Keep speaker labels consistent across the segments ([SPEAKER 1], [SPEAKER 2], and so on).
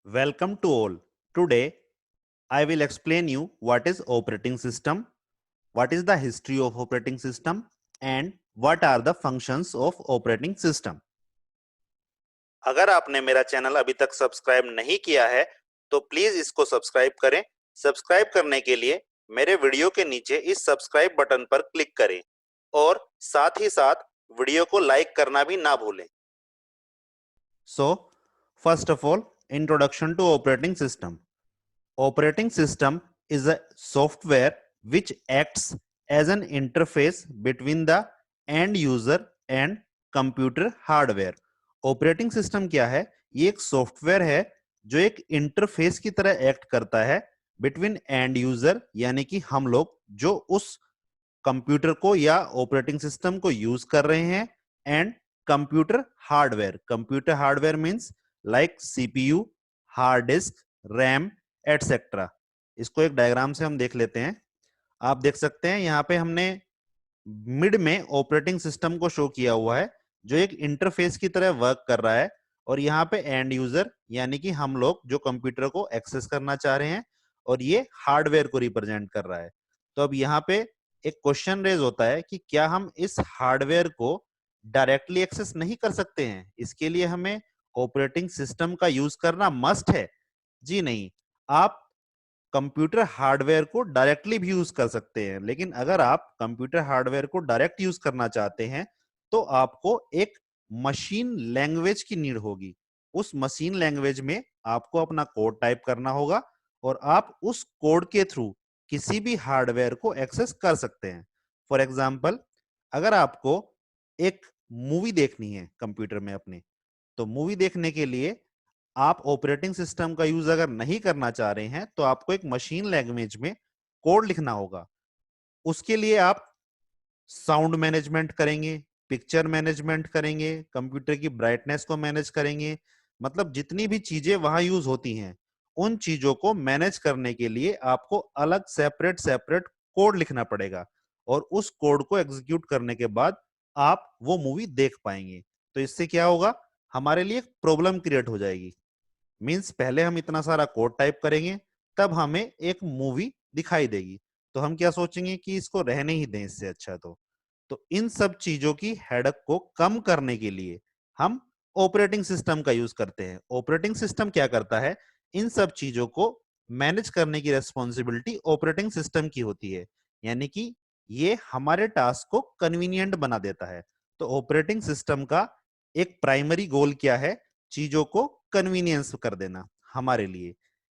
[SPEAKER 1] Welcome to all. Today, I will explain you what is operating system, what is the history of operating system, and what are the functions of operating system. अगर आपने मेरा channel अभी तक subscribe नहीं किया है, तो please इसको सब्सक्राइब करें। सब्सक्राइब करने के लिए मेरे वीडियो के नीचे इस सब्सक्राइब बटन पर क्लिक करें और साथ ही साथ वीडियो को लाइक करना भी ना भूलें। So, first of all, introduction to operating system. Operating system is a software which acts as an interface between the end user and computer hardware. Operating system क्या है? ये एक सॉफ्टवेयर है जो एक इंटरफेस की तरह एक्ट करता है बिटवीन एंड यूजर, यानी कि हम लोग जो उस कंप्यूटर को या ऑपरेटिंग सिस्टम को यूज कर रहे हैं, and computer hardware. Computer hardware means like CPU, hard disk, RAM etcetera. इसको एक डायग्राम से हम देख लेते हैं. आप देख सकते हैं यहाँ पे हमने मिड में ऑपरेटिंग सिस्टम को शो किया हुआ है जो एक इंटरफेस की तरह वर्क कर रहा है, और यहाँ पे एंड यूजर यानी कि हम लोग जो कंप्यूटर को एक्सेस करना चाह रहे हैं, और ये हार्डवेयर को रिप्रेजेंट कर रहा है. तो अब यहाँ पे एक क्वेश्चन रेज होता है कि क्या हम इस हार्डवेयर को डायरेक्टली एक्सेस नहीं कर सकते हैं? इसके लिए हमें ऑपरेटिंग सिस्टम का यूज करना मस्ट है? जी नहीं. आप कंप्यूटर हार्डवेयर को डायरेक्टली भी यूज कर सकते हैं, लेकिन अगर आप कंप्यूटर हार्डवेयर को डायरेक्ट यूज करना चाहते हैं तो आपको एक मशीन लैंग्वेज की नीड होगी. उस मशीन लैंग्वेज में आपको अपना कोड टाइप करना होगा और आप उस कोड के थ्रू किसी भी हार्डवेयर को एक्सेस कर सकते हैं. फॉर एग्जाम्पल, अगर आपको एक मूवी देखनी है कंप्यूटर में अपने, तो मूवी देखने के लिए आप ऑपरेटिंग सिस्टम का यूज अगर नहीं करना चाह रहे हैं तो आपको एक मशीन लैंग्वेज में कोड लिखना होगा. उसके लिए आप साउंड मैनेजमेंट करेंगे, पिक्चर मैनेजमेंट करेंगे, कंप्यूटर की ब्राइटनेस को मैनेज करेंगे. मतलब जितनी भी चीजें वहां यूज होती हैं, उन चीजों को मैनेज करने के लिए आपको अलग सेपरेट सेपरेट कोड लिखना पड़ेगा, और उस कोड को एग्जीक्यूट करने के बाद आप वो मूवी देख पाएंगे. तो इससे क्या होगा? हमारे लिए एक प्रॉब्लम क्रिएट हो जाएगी. मीन्स पहले हम इतना सारा कोड टाइप करेंगे, तब हमें एक मूवी दिखाई देगी, तो हम क्या सोचेंगे कि इसको रहने ही दें इससे अच्छा. तो इन सब चीजों की हेडक को कम करने के लिए हम ऑपरेटिंग सिस्टम का यूज करते हैं. ऑपरेटिंग सिस्टम क्या करता है? इन सब चीजों को मैनेज करने की रेस्पॉन्सिबिलिटी ऑपरेटिंग सिस्टम की होती है, यानी कि ये हमारे टास्क को कन्वीनियंट बना देता है. तो ऑपरेटिंग सिस्टम का एक प्राइमरी गोल क्या है? चीजों को कन्वीनियंस कर देना हमारे लिए.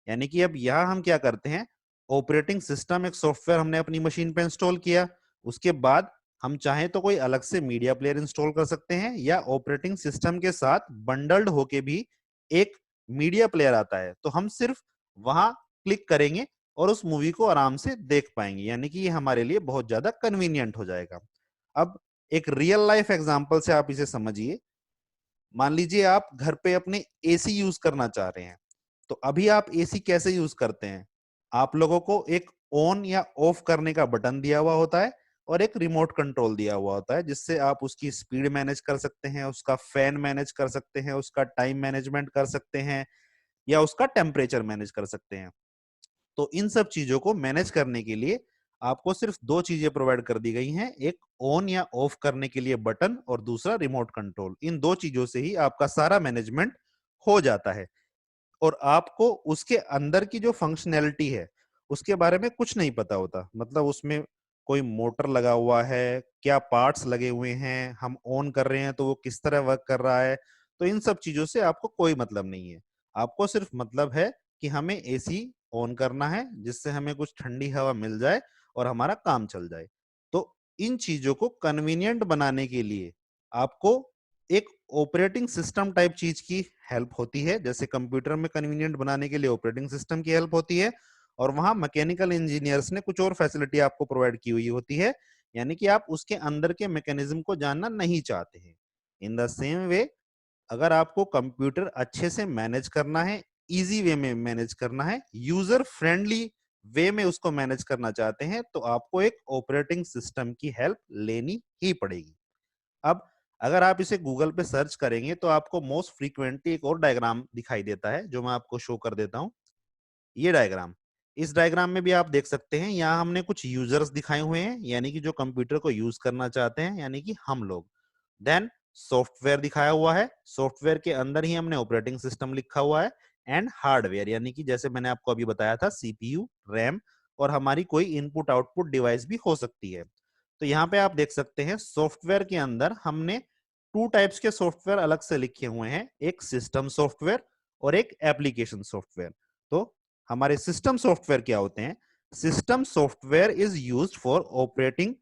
[SPEAKER 1] यानी कि अब यहां हम क्या करते हैं, ऑपरेटिंग सिस्टम एक सॉफ्टवेयर हमने अपनी मशीन पे इंस्टॉल किया, उसके बाद हम चाहें तो कोई अलग से मीडिया प्लेयर इंस्टॉल कर सकते हैं, या ऑपरेटिंग सिस्टम के साथ बंडल्ड होके भी एक मीडिया प्लेयर आता है, तो हम सिर्फ वहां क्लिक करेंगे और उस मूवी को आराम से देख पाएंगे. यानी कि ये हमारे लिए बहुत ज्यादा कन्वीनियंट हो जाएगा. अब एक रियल लाइफ एग्जांपल से आप इसे समझिए. मान लीजिए आप घर पे अपने एसी यूज करना चाह रहे हैं, तो अभी आप एसी कैसे यूज करते हैं? आप लोगों को एक ऑन या ऑफ करने का बटन दिया हुआ होता है और एक रिमोट कंट्रोल दिया हुआ होता है, जिससे आप उसकी स्पीड मैनेज कर सकते हैं, उसका फैन मैनेज कर सकते हैं, उसका टाइम मैनेजमेंट कर सकते हैं, या उसका टेम्परेचर मैनेज कर सकते हैं. तो इन सब चीजों को मैनेज करने के लिए आपको सिर्फ दो चीजें प्रोवाइड कर दी गई हैं, एक ऑन या ऑफ करने के लिए बटन और दूसरा रिमोट कंट्रोल. इन दो चीजों से ही आपका सारा मैनेजमेंट हो जाता है, और आपको उसके अंदर की जो फंक्शनैलिटी है उसके बारे में कुछ नहीं पता होता. मतलब उसमें कोई मोटर लगा हुआ है, क्या पार्ट्स लगे हुए हैं, हम ऑन कर रहे हैं तो वो किस तरह वर्क कर रहा है, तो इन सब चीजों से आपको कोई मतलब नहीं है. आपको सिर्फ मतलब है कि हमें एसी ऑन करना है जिससे हमें कुछ ठंडी हवा मिल जाए और हमारा काम चल जाए. तो इन चीजों को कन्वीनियंट बनाने के लिए आपको एक ऑपरेटिंग सिस्टम टाइप चीज की हेल्प होती है. जैसे कंप्यूटर में कन्वीनियंट बनाने के लिए ऑपरेटिंग सिस्टम की हेल्प होती है, और वहां मैकेनिकल इंजीनियर्स ने कुछ और फैसिलिटी आपको प्रोवाइड की हुई होती है, यानी कि आप उसके अंदर के मैकेनिज्म को जानना नहीं चाहते हैं. इन द सेम वे, अगर आपको कंप्यूटर अच्छे से मैनेज करना है, इजी वे में मैनेज करना है, यूजर फ्रेंडली वे में उसको मैनेज करना चाहते हैं, तो आपको एक ऑपरेटिंग सिस्टम की हेल्प लेनी ही पड़ेगी. अब अगर आप इसे गूगल पे सर्च करेंगे तो आपको मोस्ट फ्रीक्वेंटली एक और डायग्राम दिखाई देता है, जो मैं आपको शो कर देता हूं। ये डायग्राम, इस डायग्राम में भी आप देख सकते हैं, यहाँ हमने कुछ यूजर्स दिखाए हुए हैं, यानी कि जो कंप्यूटर को यूज करना चाहते हैं, यानी कि हम लोग। देन सॉफ्टवेयर दिखाया हुआ है, सॉफ्टवेयर के अंदर ही हमने ऑपरेटिंग सिस्टम लिखा हुआ है। एंड हार्डवेयर, यानी कि जैसे मैंने आपको अभी बताया था, सीपीयू, रैम और हमारी कोई इनपुट आउटपुट डिवाइस भी हो सकती है। तो यहाँ पे आप देख सकते हैं सॉफ्टवेयर के अंदर हमने टू टाइप्स के सॉफ्टवेयर अलग से लिखे हुए हैं, एक सिस्टम सॉफ्टवेयर और एक एप्लीकेशन सॉफ्टवेयर। तो हमारे सिस्टम सॉफ्टवेयर क्या होते हैं? System software is used for operating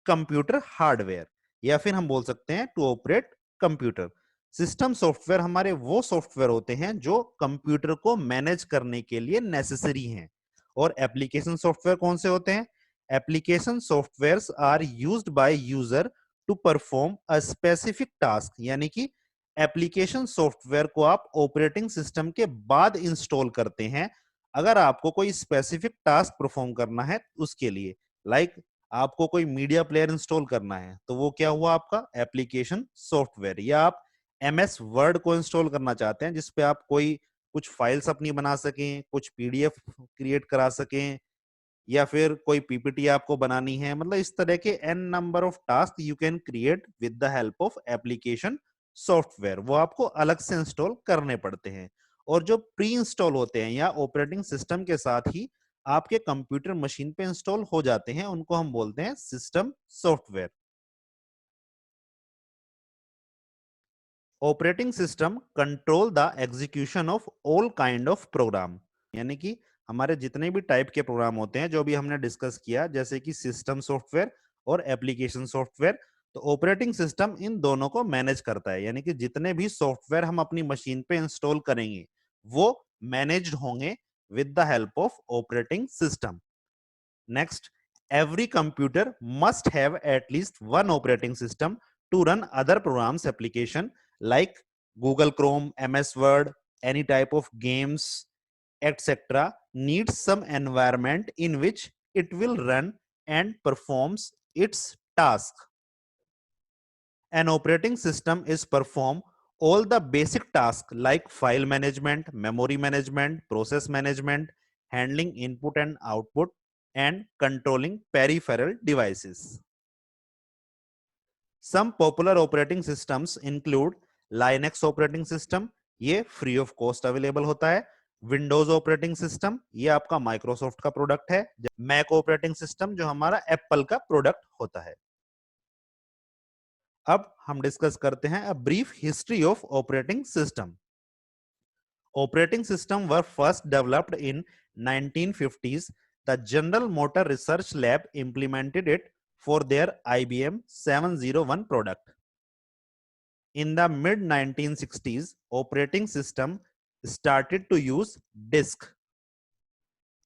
[SPEAKER 1] computer hardware, या फिर हम बोल सकते हैं to operate computer. System software हमारे वो सॉफ्टवेयर होते हैं जो कंप्यूटर को मैनेज करने के लिए नेसेसरी हैं। और एप्लीकेशन सॉफ्टवेयर कौन से होते हैं? Application softwares are used by user to perform a specific task, यानी कि एप्लीकेशन सॉफ्टवेयर को आप ऑपरेटिंग सिस्टम के बाद इंस्टॉल करते हैं अगर आपको कोई स्पेसिफिक टास्क परफॉर्म करना है उसके लिए। लाइक आपको कोई मीडिया प्लेयर इंस्टॉल करना है, तो वो क्या हुआ आपका एप्लीकेशन सॉफ्टवेयर। या आप एमएस वर्ड को इंस्टॉल करना चाहते हैं जिसपे आप कोई कुछ फाइल्स अपनी बना सकें, कुछ पीडीएफ क्रिएट करा सकें, या फिर कोई पीपीटी आपको बनानी है, मतलब इस तरह के N number of task you can create with the help of application software, वो आपको अलग से इंस्टॉल करने पड़ते हैं। और जो प्री इंस्टॉल होते हैं या ऑपरेटिंग सिस्टम के साथ ही आपके कंप्यूटर मशीन पे इंस्टॉल हो जाते हैं, उनको हम बोलते हैं system software. Operating system control the execution of all kind of program, यानी कि हमारे जितने भी टाइप के प्रोग्राम होते हैं जो भी हमने डिस्कस किया, जैसे कि सिस्टम सॉफ्टवेयर और एप्लीकेशन सॉफ्टवेयर, तो ऑपरेटिंग सिस्टम इन दोनों को मैनेज करता है। यानी कि जितने भी सॉफ्टवेयर हम अपनी मशीन पे इंस्टॉल करेंगे वो मैनेज्ड होंगे with the help of operating system. Next, every computer must have at least one operating system to run other programs application like Google Chrome, MS Word, any type of games, etc. needs some environment in which it will run and performs its task. An operating system is perform all the basic tasks like file management, memory management, process management, handling input and output, and controlling peripheral devices. Some popular operating systems include Linux operating system, ये free of cost available होता है। Windows operating system, ये आपका Microsoft का product है। Mac operating system जो हमारा Apple का प्रोडक्ट होता है। अब हम डिस्कस करते हैं a brief history of operating system. Operating systems were first developed in 1950s. The General Motor Research Lab implemented it for their IBM 701 product. In the mid 1960s, operating system started to use disk.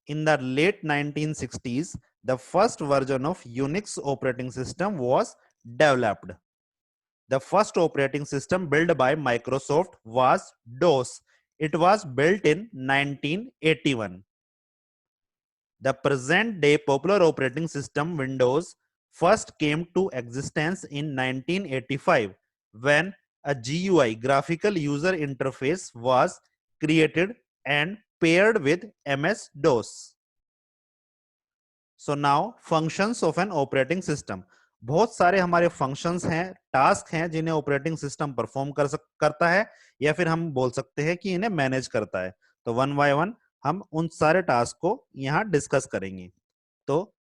[SPEAKER 1] In the late 1960s, the first version of Unix operating system was developed. The first operating system built by Microsoft was DOS. It was built in 1981. The present day popular operating system Windows first came to existence in 1985 when a GUI graphical user interface was created and paired with MS-DOS. So now functions of an operating system. बहुत सारे हमारे functions हैं, task हैं जिन्हें operating system perform करता है, या फिर हम बोल सकते हैं कि इन्हें मैनेज करता है। तो वन बाय वन हम उन सारे टास्क को यहां डिस्कस करेंगे। तो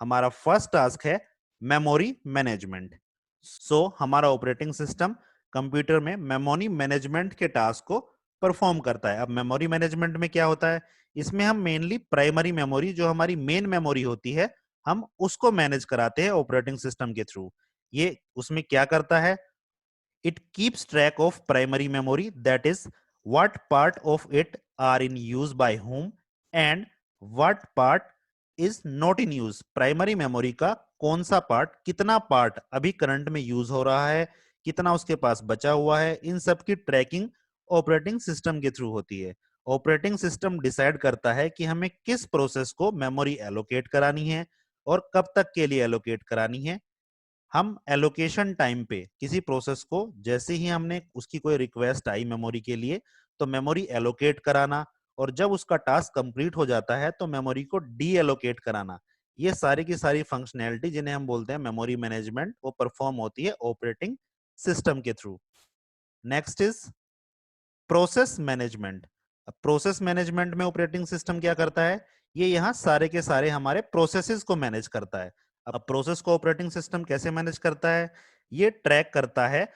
[SPEAKER 1] हमारा फर्स्ट टास्क है मेमोरी मैनेजमेंट। सो हमारा ऑपरेटिंग सिस्टम कंप्यूटर में मेमोरी मैनेजमेंट के टास्क को परफॉर्म करता है। अब मेमोरी मैनेजमेंट में क्या होता है? इसमें हम मेनली प्राइमरी मेमोरी, जो हमारी मेन मेमोरी होती है, हम उसको मैनेज कराते हैं ऑपरेटिंग सिस्टम के थ्रू। ये उसमें क्या करता है? It keeps track of primary memory, that is what part of it are in use by whom and what part is not in use. Primary memory का कौन सा पार्ट, कितना पार्ट अभी करंट में यूज हो रहा है, कितना उसके पास बचा हुआ है, इन सब की ट्रैकिंग ऑपरेटिंग सिस्टम के थ्रू होती है। ऑपरेटिंग सिस्टम डिसाइड करता है कि हमें किस प्रोसेस को मेमोरी एलोकेट करानी है और कब तक के लिए एलोकेट करानी है। हम एलोकेशन टाइम पे किसी प्रोसेस को, जैसे ही हमने उसकी कोई रिक्वेस्ट आई मेमोरी के लिए, तो मेमोरी एलोकेट कराना, और जब उसका टास्क कंप्लीट हो जाता है तो मेमोरी को डी एलोकेट कराना, ये सारी की सारी फंक्शनैलिटी जिन्हें हम बोलते हैं मेमोरी मैनेजमेंट, वो परफॉर्म होती है ऑपरेटिंग सिस्टम के through. Next is process management. Process management में ऑपरेटिंग सिस्टम क्या करता है, ये यहाँ सारे के सारे हमारे प्रोसेसेस को मैनेज करता है। अब प्रोसेस को ऑपरेटिंग सिस्टम कैसे मैनेज करता है, ये ट्रैक करता है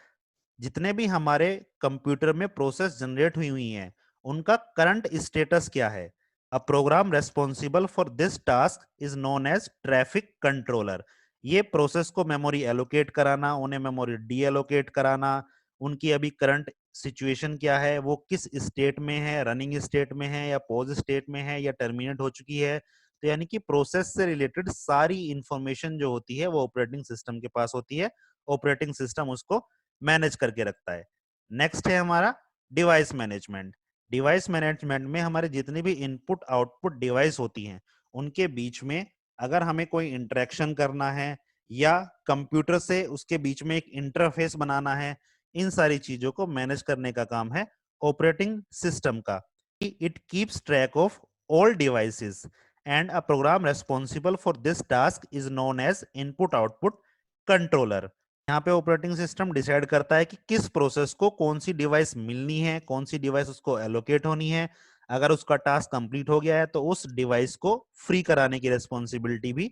[SPEAKER 1] जितने भी हमारे कंप्यूटर में प्रोसेस जनरेट हुई हैं उनका करंट स्टेटस क्या है। A program responsible for this task is known as traffic controller. ये प्रोसेस को मेमोरी एलोकेट कराना, उन्हें मेमोरी डी एलोकेट कराना, उनकी अभी करंट सिचुएशन क्या है, वो किस स्टेट में है, रनिंग स्टेट में है या पॉज स्टेट में है या टर्मिनेट हो चुकी है। तो यानी कि प्रोसेस से रिलेटेड सारी इंफॉर्मेशन जो होती है वो ऑपरेटिंग सिस्टम के पास होती है, ऑपरेटिंग सिस्टम उसको मैनेज करके रखता है। नेक्स्ट है हमारा डिवाइस मैनेजमेंट। डिवाइस मैनेजमेंट में हमारे जितने भी इनपुट आउटपुट डिवाइस होती हैं उनके बीच में अगर हमें कोई इंटरेक्शन करना है या कंप्यूटर से उसके बीच में एक इंटरफेस बनाना है, इन सारी चीजों को मैनेज करने का काम है ऑपरेटिंग सिस्टम का। It keeps track of all devices and a program responsible for this task is known as input output controller. यहाँ पे ऑपरेटिंग सिस्टम डिसाइड करता है कि किस प्रोसेस को कौन सी डिवाइस मिलनी है, कौन सी डिवाइस उसको एलोकेट होनी है। अगर उसका टास्क कंप्लीट हो गया है तो उस डिवाइस को फ्री कराने की रेस्पॉन्सिबिलिटी भी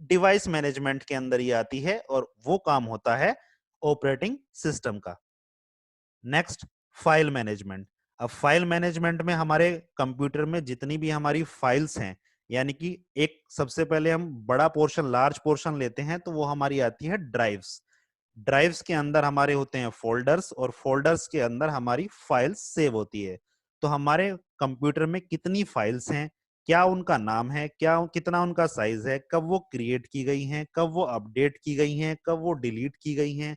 [SPEAKER 1] डिवाइस मैनेजमेंट के अंदर ही आती है, और वो काम होता है ऑपरेटिंग सिस्टम का। Next, file management. अब फाइल मैनेजमेंट में हमारे कंप्यूटर में जितनी भी हमारी फाइल्स हैं, यानी कि एक सबसे पहले हम बड़ा पोर्शन, लार्ज पोर्शन लेते हैं तो वो हमारी आती है ड्राइव्स। ड्राइव्स के अंदर हमारे होते हैं फोल्डर्स, और फोल्डर्स के अंदर हमारी फाइल्स सेव होती है। तो हमारे कंप्यूटर में कितनी फाइल्स हैं, क्या उनका नाम है, क्या कितना उनका साइज है, कब वो क्रिएट की गई हैं, कब वो अपडेट की गई हैं, कब वो डिलीट की गई हैं,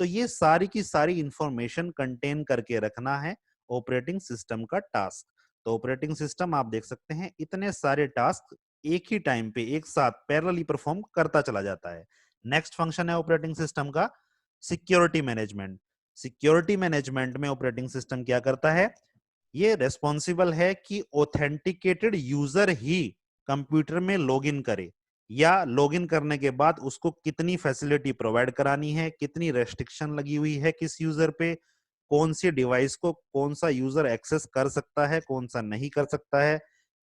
[SPEAKER 1] तो ये सारी की सारी इंफॉर्मेशन कंटेन करके रखना है ऑपरेटिंग सिस्टम का टास्क। तो ऑपरेटिंग सिस्टम आप देख सकते हैं इतने सारे टास्क एक ही टाइम पे एक साथ पैरेलली परफॉर्म करता चला जाता है। नेक्स्ट फंक्शन है ऑपरेटिंग सिस्टम का सिक्योरिटी मैनेजमेंट। सिक्योरिटी मैनेजमेंट में ऑपरेटिंग सिस्टम क्या करता है, ये रेस्पॉन्सिबल है कि ऑथेंटिकेटेड यूजर ही कंप्यूटर में लॉगिन करे, या लॉगिन करने के बाद उसको कितनी फैसिलिटी प्रोवाइड करानी है, कितनी रेस्ट्रिक्शन लगी हुई है किस यूजर पे, कौन सी डिवाइस को कौन सा यूजर एक्सेस कर सकता है, कौन सा नहीं कर सकता है,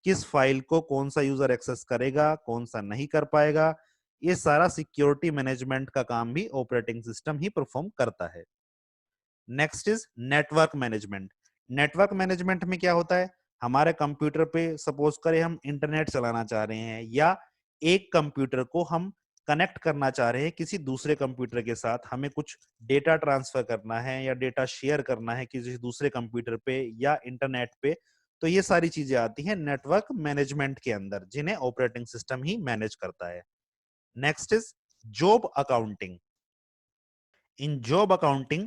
[SPEAKER 1] किस फाइल को कौन सा यूजर एक्सेस करेगा, कौन सा नहीं कर पाएगा। ये सारा सिक्योरिटी मैनेजमेंट का काम भी ऑपरेटिंग सिस्टम ही परफॉर्म करता है। Next is network management. Network management में क्या होता है, हमारे कंप्यूटर पे सपोज करें हम इंटरनेट चलाना चाह रहे हैं, या एक कंप्यूटर को हम कनेक्ट करना चाह रहे हैं किसी दूसरे कंप्यूटर के साथ, हमें कुछ डेटा ट्रांसफर करना है या डेटा शेयर करना है किसी दूसरे कंप्यूटर पे या इंटरनेट पे। तो ये सारी चीजें आती हैं नेटवर्क मैनेजमेंट के अंदर, जिन्हें ऑपरेटिंग सिस्टम ही मैनेज करता है। Next is job accounting. In job accounting,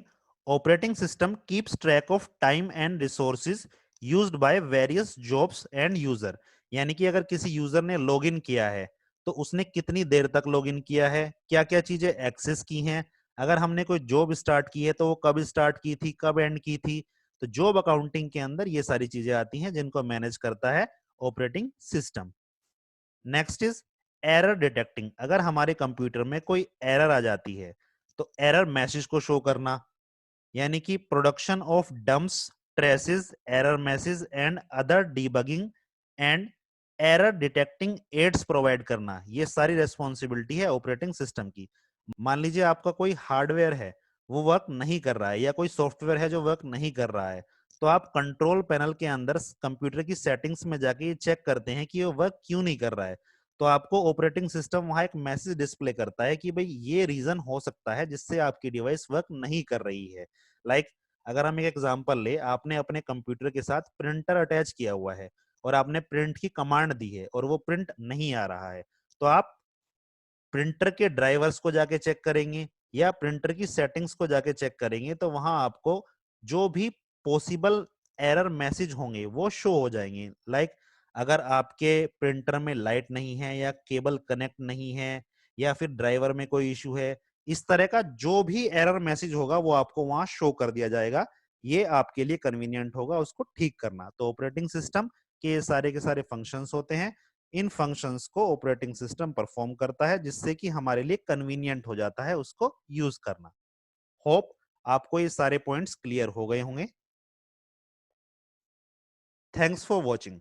[SPEAKER 1] operating system keeps track of time and resources used by various jobs and user। यानी कि अगर किसी यूजर ने लॉगिन किया है तो उसने कितनी देर तक लॉगिन किया है, क्या क्या चीजें एक्सेस की हैं, अगर हमने कोई जॉब स्टार्ट की है तो वो कब स्टार्ट की थी, कब एंड की थी। तो जॉब अकाउंटिंग के अंदर ये सारी चीजें आती हैं जिनको मैनेज करता है operating system. Next is error detecting. अगर हमारे कंप्यूटर में कोई एरर आ जाती है तो एरर मैसेज को शो करना, यानी कि production of dumps, traces, error message and other debugging and error detecting aids provide करना, ये सारी रेस्पॉन्सिबिलिटी है ऑपरेटिंग सिस्टम की। मान लीजिए आपका कोई हार्डवेयर है वो वर्क नहीं कर रहा है, या कोई सॉफ्टवेयर है जो वर्क नहीं कर रहा है, तो आप कंट्रोल पैनल के अंदर कंप्यूटर की सेटिंग्स में जाके ये चेक करते हैं कि ये वर्क क्यों नहीं कर रहा है। तो आपको ऑपरेटिंग सिस्टम वहां एक मैसेज डिस्प्ले करता है कि भाई ये रीजन हो सकता है जिससे आपकी डिवाइस वर्क नहीं कर रही है। लाइक अगर हम एक एग्जांपल ले, आपने अपने कंप्यूटर के साथ प्रिंटर अटैच किया हुआ है और आपने प्रिंट की कमांड दी है और वो प्रिंट नहीं आ रहा है, तो आप प्रिंटर के ड्राइवर्स को जाके चेक करेंगे या प्रिंटर की सेटिंग्स को जाके चेक करेंगे, तो वहां आपको जो भी पॉसिबल एरर मैसेज होंगे वो शो हो जाएंगे। लाइक अगर आपके प्रिंटर में लाइट नहीं है या केबल कनेक्ट नहीं है या फिर ड्राइवर में कोई इश्यू है, इस तरह का जो भी एरर मैसेज होगा वो आपको वहां शो कर दिया जाएगा। ये आपके लिए कन्वीनियंट होगा उसको ठीक करना। तो ऑपरेटिंग सिस्टम के सारे फंक्शंस होते हैं, इन फंक्शंस को ऑपरेटिंग सिस्टम परफॉर्म करता है, जिससे कि हमारे लिए कन्वीनियंट हो जाता है उसको यूज करना। होप आपको ये सारे पॉइंट्स क्लियर हो गए होंगे। Thanks for watching.